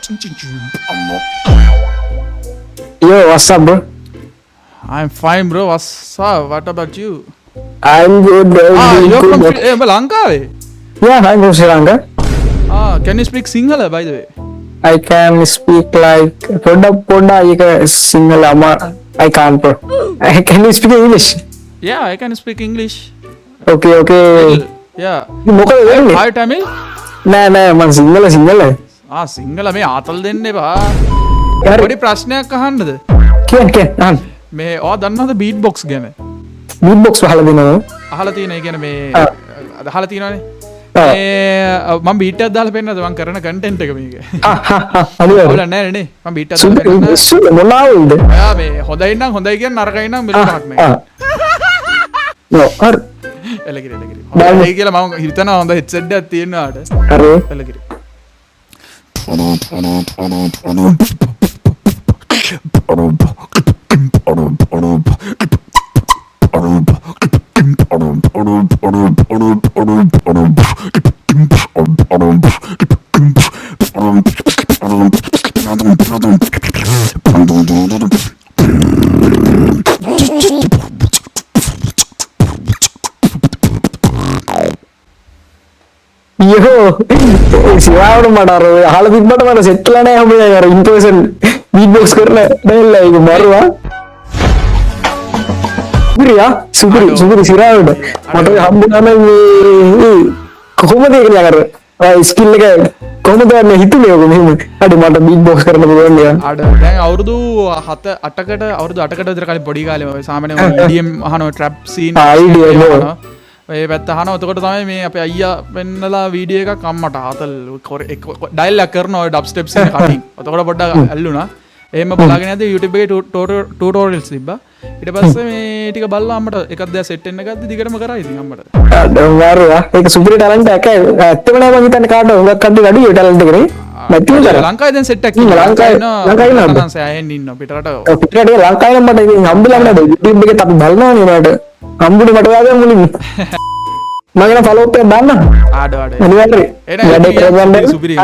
Yo, what's up, bro? I'm fine, bro. What's up? What about you? I'm good. You're good, from bro. Lanka? Yeah, I'm from Sri Lanka. Can you speak Sinhala, by the way? I can speak like Poda, you can single ama. I can't, bro. Can you speak English? Yeah, I can speak English. Okay, okay. Yeah. මොකද Hi, Tamil? නෑ මං සිංහල සිංහල මේ ආතල් දෙන්න එපා. හරි. පොඩි ප්‍රශ්නයක් අහන්නද? කියන්න අහන්න. මේ ඔයා දන්නවද බීට් බොක්ස් ගැන? බීට් බොක්ස් පහල දෙනවා. අහලා තියෙන ඒ කියන්නේ මේ අහලා තියෙනවනේ. ආ. මම බීට් එකක් දාලා පෙන්නනද මම කරන කන්ටෙන්ට් එක මේක. අනිවාර්යයෙන්. ඔයාලා නෑ නේ. මම බීට් එකක් දාලා පෙන්නන. මොනවාද? ඔයා මේ හොඳයි නම් හොඳයි කියන නරකයි නම් මෙලොමක් නෑ. නෝ හරි. එලකිරි. හොඳයි කියලා මම හිතනවා හොඳ හෙඩ්සෙට් එකක් තියෙනවාට. හරි. එලකිරි. සිරාවට මඩර හල තිබ්බට මට සෙට්ලා නෑ හැමෝම අර ඉන්පර්සන් බීට් බොක්ස් කරලා දැල්ලා ඒක මරුවා සුපිරි සිරාවට මට හම්බුනා මේ කොහොමද ඒක නගර ස්කිල් එක කොහොමද මේ හිතුනේ ඔක මෙහෙම අඩ මට බීට් බොක්ස් කරන්න පුළුවන් නේද අඩ දැන් අවුරුදු 8කට විතර කලින් පොඩි කාලේ මම සාමාන්‍යයෙන් EDM අහනවා trap scene ඒ පැත්ත අහනවා එතකොට තමයි මේ අපේ අයියා වෙන්නලා වීඩියෝ එකක් අම්මට ආතල් ඩයල් එක කරනවා ඔය ඩබ් ස්ටෙප්ස් එක කටින් එතකොට පොඩ්ඩක් ඇල්ලුණා එහෙම බලාගෙන යද්දි YouTube එකේ ටියුටෝරියල්ස් තිබ්බා ඊට පස්සේ මේ ටික බලලා අම්මට එකක් දෙයක් සෙට් වෙන්න ගත්තා දිගටම කරා ඉතින් අම්මට අඩ මාරුවා ඒක සුපිරි ටැලන්ට් එකක් ඇත්තම නෑ මම හිතන්නේ කාට හුඟක් කඩේ අඩු ඒ ටැලන්ට් එක නේ නැතිව කරා ලංකාවේ දැන් සෙට් එකක් ලංකාවේ නෑ සෑහෙන්න ඉන්නවා පිටරට පිටරට ලංකාවේ නම් මට ඉතින් හම්බෙලා නේද YouTube එකේ අපි බලනවානේ මට හම්බුනේ මට වාගේ මුලින්ම මම ෆලෝ අප් එකක් දාන්න ආඩ අනිවාර්යයෙන් එන සුපිරි